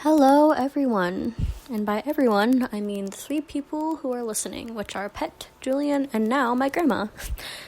Hello, everyone. And by everyone, I mean the three people who are listening, which are Pet, Julian, and now my grandma.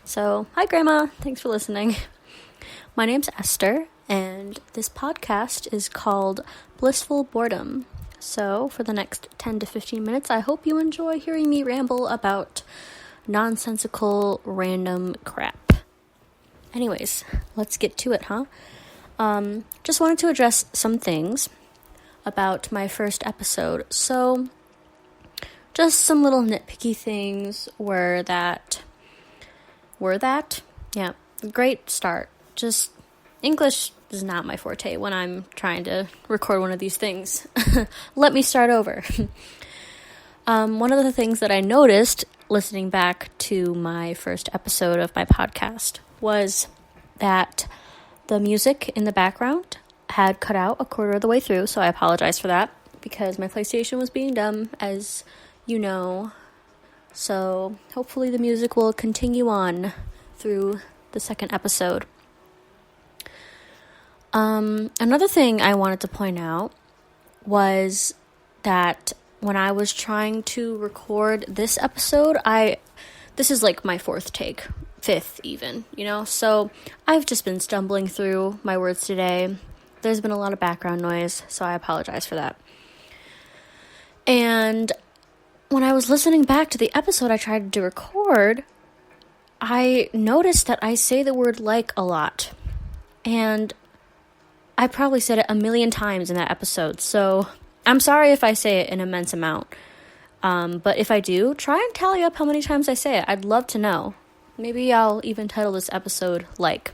So, hi, Grandma. Thanks for listening. My name's Esther, and this podcast is called Blissful Boredom. So, for the next 10 to 15 minutes, I hope you enjoy hearing me ramble about nonsensical, random crap. Anyways, let's get to it, huh? Just wanted to address some things about my first episode. So, just some little nitpicky things were that, yeah, great start. Just, English is not my forte when I'm trying to record one of these things. Let me start over. One of the things that I noticed listening back to my first episode of my podcast was that the music in the background had cut out a quarter of the way through, so I apologize for that, because my PlayStation was being dumb, as you know. So hopefully the music will continue on through the second episode. Another thing I wanted to point out was that when I was trying to record this episode, this is like my fifth even, so I've just been stumbling through my words today. There's been a lot of background noise, so I apologize for that. And when I was listening back to the episode I tried to record, I noticed that I say the word like a lot. And I probably said it a million times in that episode, so I'm sorry if I say it an immense amount. But if I do, try and tally up how many times I say it. I'd love to know. Maybe I'll even title this episode like.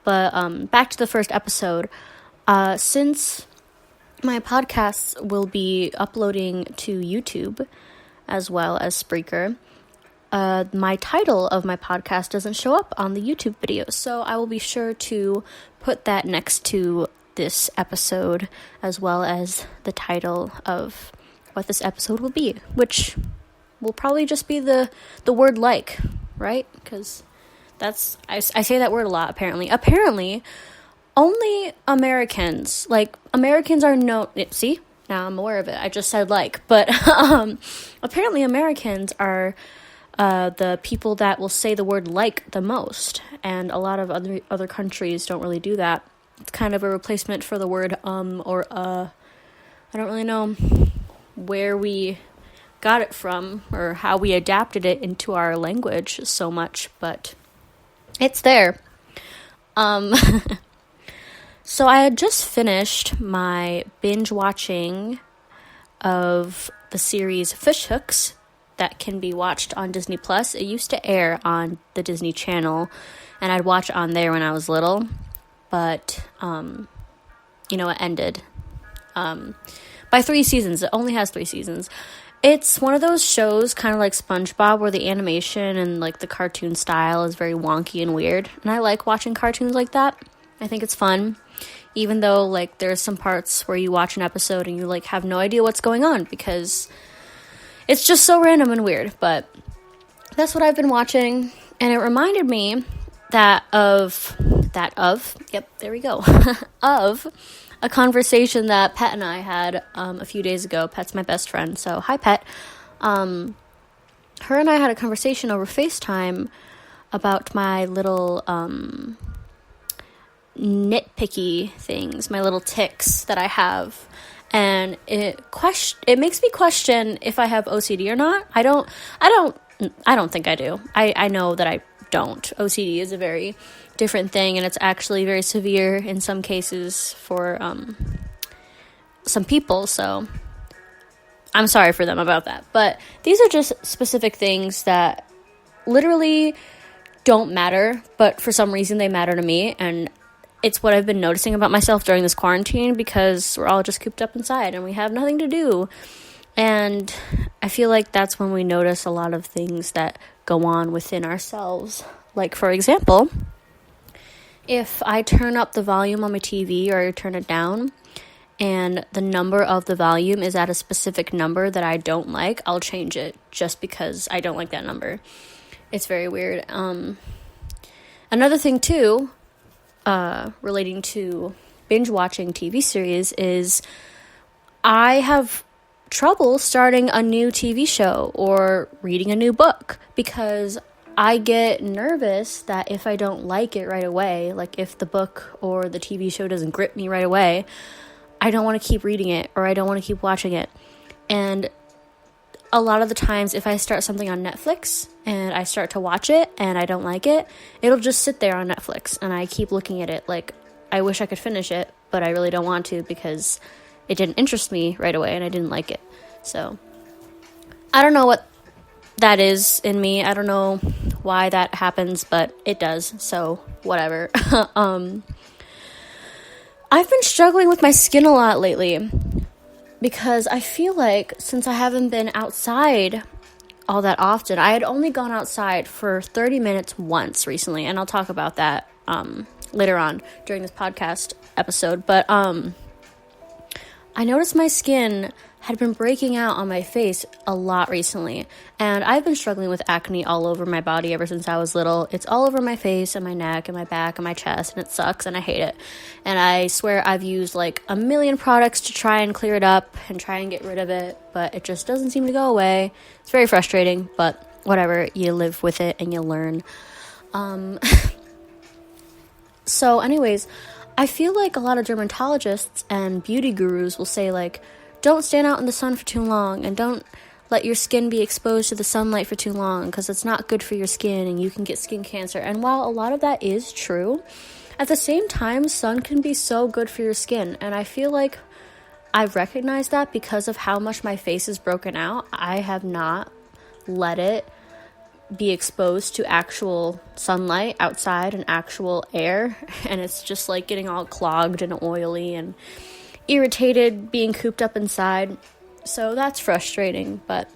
But back to the first episode. Since my podcasts will be uploading to YouTube as well as Spreaker, my title of my podcast doesn't show up on the YouTube video, so I will be sure to put that next to this episode as well as the title of what this episode will be, which will probably just be the word like, right? Because I say that word a lot, apparently. Apparently, only Americans are known, see, now I'm aware of it, I just said like, but apparently Americans are the people that will say the word like the most, and a lot of other countries don't really do that. It's kind of a replacement for the word or I don't really know where we got it from or how we adapted it into our language so much, but it's there. So I had just finished my binge watching of the series Fish Hooks that can be watched on Disney Plus. It used to air on the Disney Channel, and I'd watch it on there when I was little, but it ended by 3 seasons. It only has 3 seasons. It's one of those shows, kind of like SpongeBob, where the animation and like the cartoon style is very wonky and weird, and I like watching cartoons like that. I think it's fun, even though like there's some parts where you watch an episode and you like have no idea what's going on because it's just so random and weird. But that's what I've been watching, and it reminded me of a conversation that Pet and I had a few days ago. Pet's my best friend, so hi, Pet. Her and I had a conversation over FaceTime about my little nitpicky things, my little tics that I have, and it makes me question if I have OCD or not. I don't think I do. I know that I don't. OCD is a very different thing, and it's actually very severe in some cases for some people, so I'm sorry for them about that. But these are just specific things that literally don't matter, but for some reason they matter to me, and it's what I've been noticing about myself during this quarantine, because we're all just cooped up inside and we have nothing to do. And I feel like that's when we notice a lot of things that go on within ourselves. Like, for example, if I turn up the volume on my TV or I turn it down, and the number of the volume is at a specific number that I don't like, I'll change it just because I don't like that number. It's very weird. Another thing, too, relating to binge watching TV series is I have trouble starting a new TV show or reading a new book because I get nervous that if I don't like it right away, like if the book or the TV show doesn't grip me right away, I don't want to keep reading it or I don't want to keep watching it. And a lot of the times if I start something on Netflix and I start to watch it and I don't like it, it'll just sit there on Netflix and I keep looking at it like I wish I could finish it, but I really don't want to because it didn't interest me right away and I didn't like it. So I don't know what that is in me. I don't know why that happens, but it does. So whatever. I've been struggling with my skin a lot lately because I feel like since I haven't been outside all that often, I had only gone outside for 30 minutes once recently, and I'll talk about that later on during this podcast episode. But I noticed my skin had been breaking out on my face a lot recently, and I've been struggling with acne all over my body ever since I was little. It's all over my face and my neck and my back and my chest, and it sucks and I hate it. And I swear I've used like a million products to try and clear it up and try and get rid of it, but it just doesn't seem to go away. It's very frustrating, but whatever, you live with it and you learn. So anyways, I feel like a lot of dermatologists and beauty gurus will say like, don't stand out in the sun for too long and don't let your skin be exposed to the sunlight for too long because it's not good for your skin and you can get skin cancer. And while a lot of that is true, at the same time, sun can be so good for your skin. And I feel like I've recognized that because of how much my face is broken out. I have not let it be exposed to actual sunlight outside and actual air. And it's just like getting all clogged and oily and irritated being cooped up inside. So that's frustrating, but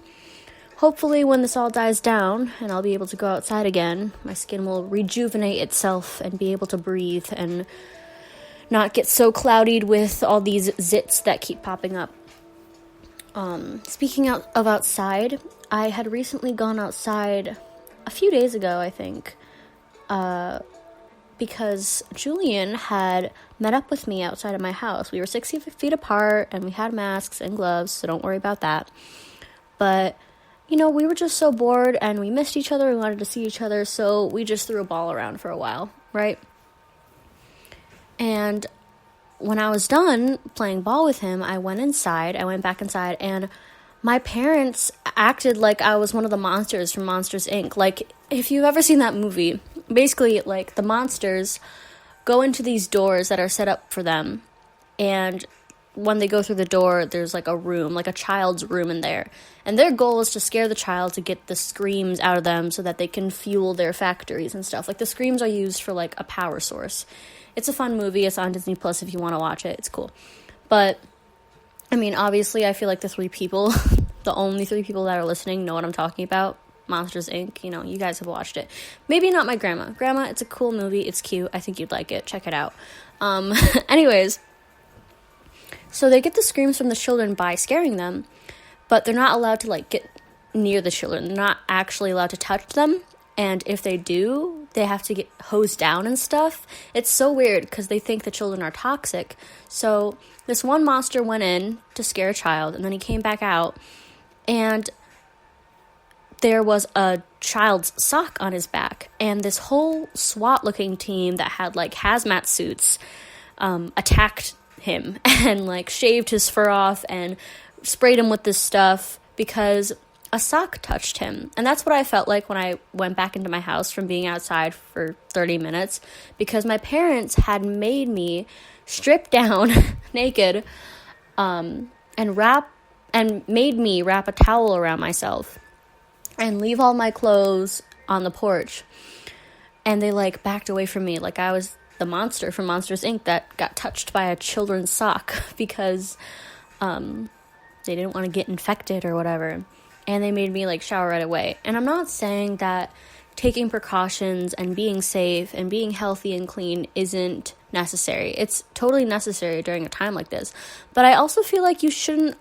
hopefully when this all dies down and I'll be able to go outside again, my skin will rejuvenate itself and be able to breathe and not get so clouded with all these zits that keep popping up. Speaking of outside, I had recently gone outside a few days ago, I think, because Julian had met up with me outside of my house. We were 6 feet apart, and we had masks and gloves, so don't worry about that. But, you know, we were just so bored, and we missed each other, we wanted to see each other, so we just threw a ball around for a while, right? And when I was done playing ball with him, I went back inside, and my parents acted like I was one of the monsters from Monsters, Inc. Like, if you've ever seen that movie, basically, like, the monsters go into these doors that are set up for them, and when they go through the door, there's, like, a room, like a child's room in there, and their goal is to scare the child to get the screams out of them so that they can fuel their factories and stuff. Like, the screams are used for, like, a power source. It's a fun movie. It's on Disney Plus if you want to watch it. It's cool. But, I mean, obviously, I feel like the only three people that are listening know what I'm talking about. Monsters, Inc. You know, you guys have watched it. Maybe not my grandma. Grandma, it's a cool movie. It's cute. I think you'd like it. Check it out. Anyways, so they get the screams from the children by scaring them, but they're not allowed to, like, get near the children. They're not actually allowed to touch them. And if they do, they have to get hosed down and stuff. It's so weird because they think the children are toxic. So this one monster went in to scare a child, and then he came back out, and there was a child's sock on his back, and this whole SWAT-looking team that had, like, hazmat suits attacked him and, like, shaved his fur off and sprayed him with this stuff because a sock touched him. And that's what I felt like when I went back into my house from being outside for 30 minutes, because my parents had made me strip down naked and made me wrap a towel around myself and leave all my clothes on the porch. And they, like, backed away from me like I was the monster from Monsters, Inc. that got touched by a children's sock because they didn't want to get infected or whatever. And they made me, like, shower right away. And I'm not saying that taking precautions and being safe and being healthy and clean isn't necessary. It's totally necessary during a time like this. But I also feel like you shouldn't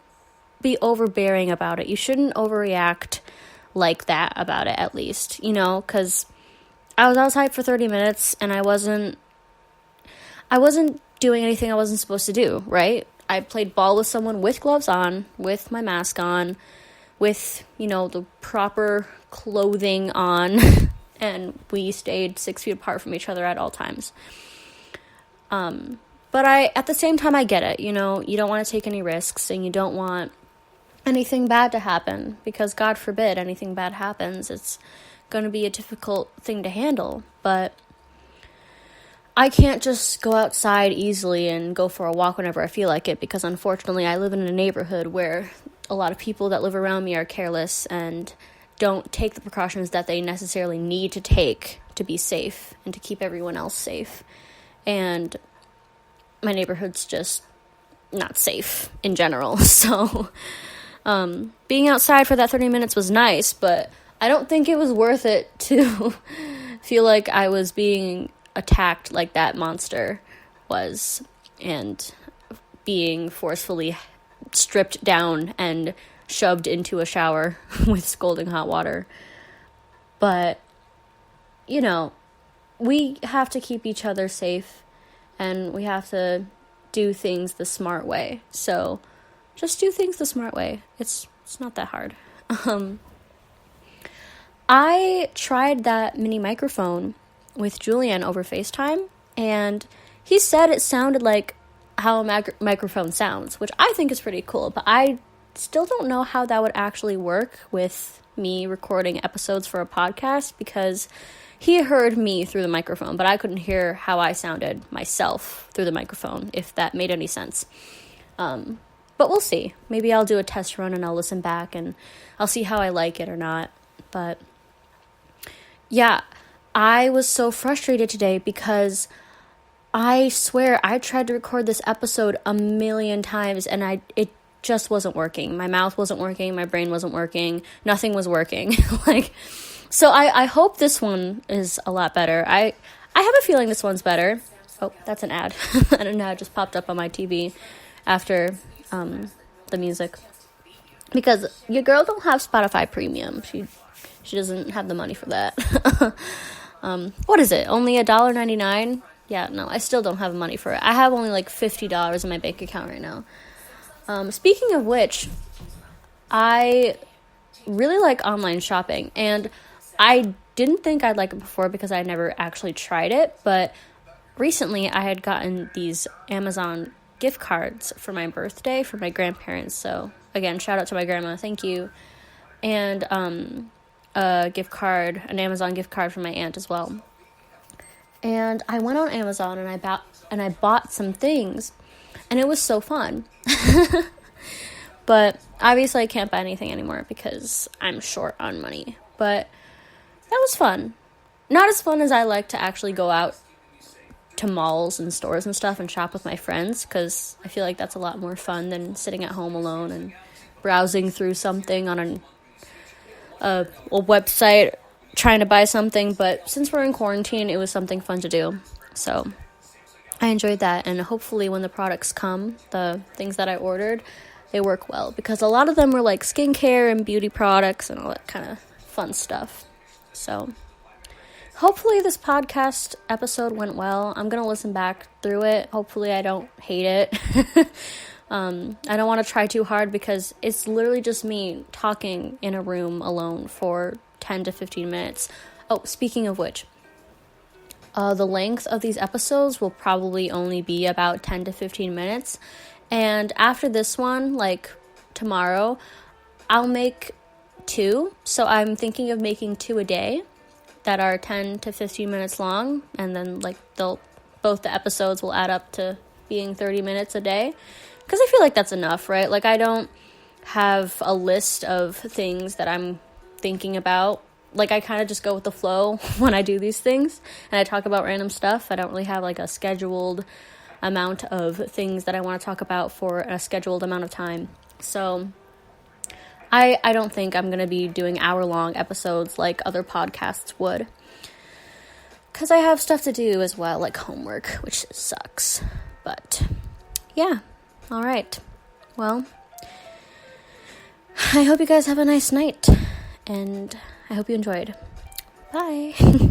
be overbearing about it. You shouldn't overreact like that about it, at least, you know, because I was outside for 30 minutes and I wasn't doing anything I wasn't supposed to do, right? I played ball with someone with gloves on, with my mask on, with, the proper clothing on, and we stayed 6 feet apart from each other at all times. But at the same time, I get it, you don't want to take any risks, and you don't want anything bad to happen, because God forbid anything bad happens. It's going to be a difficult thing to handle, but I can't just go outside easily and go for a walk whenever I feel like it, because unfortunately I live in a neighborhood where a lot of people that live around me are careless and don't take the precautions that they necessarily need to take to be safe and to keep everyone else safe. And my neighborhood's just not safe in general. So being outside for that 30 minutes was nice, but I don't think it was worth it to feel like I was being attacked like that monster was, and being forcefully stripped down and shoved into a shower with scalding hot water. But, we have to keep each other safe, and we have to do things the smart way. So just do things the smart way. It's not that hard. I tried that mini microphone with Julian over FaceTime, and he said it sounded like how a microphone sounds, which I think is pretty cool, but I still don't know how that would actually work with me recording episodes for a podcast, because he heard me through the microphone, but I couldn't hear how I sounded myself through the microphone, if that made any sense. But we'll see. Maybe I'll do a test run and I'll listen back and I'll see how I like it or not. But yeah, I was so frustrated today because I swear I tried to record this episode a million times and it just wasn't working. My mouth wasn't working. My brain wasn't working. Nothing was working. So I hope this one is a lot better. I have a feeling this one's better. Oh, that's an ad. I don't know. It just popped up on my TV after the music. Because your girl don't have Spotify Premium. She doesn't have the money for that. What is it? Only $1.99? Yeah, no, I still don't have money for it. I have only like $50 in my bank account right now. Speaking of which, I really like online shopping, and I didn't think I'd like it before because I never actually tried it, but recently I had gotten these Amazon gift cards for my birthday for my grandparents. So again, shout out to my grandma, thank you. And a gift card, an Amazon gift card for my aunt as well. And I went on Amazon and I bought some things, and it was so fun. But obviously I can't buy anything anymore because I'm short on money. But that was fun. Not as fun as I like to actually go out to malls and stores and stuff and shop with my friends, because I feel like that's a lot more fun than sitting at home alone and browsing through something on a website trying to buy something. But since we're in quarantine, it was something fun to do. So I enjoyed that, and hopefully when the products come, the things that I ordered, they work well, because a lot of them were like skincare and beauty products and all that kind of fun stuff. So hopefully this podcast episode went well. I'm going to listen back through it. Hopefully I don't hate it. I don't want to try too hard because it's literally just me talking in a room alone for 10 to 15 minutes. Oh, speaking of which, the length of these episodes will probably only be about 10 to 15 minutes. And after this one, like tomorrow, I'll make 2. So I'm thinking of making 2 a day that are 10 to 15 minutes long. And then like both the episodes will add up to being 30 minutes a day. Because I feel like that's enough, right? Like I don't have a list of things that I'm thinking about. Like I kind of just go with the flow when I do these things. And I talk about random stuff. I don't really have like a scheduled amount of things that I want to talk about for a scheduled amount of time. So I don't think I'm going to be doing hour-long episodes like other podcasts would. Because I have stuff to do as well, like homework, which sucks. But yeah, all right. Well, I hope you guys have a nice night. And I hope you enjoyed. Bye.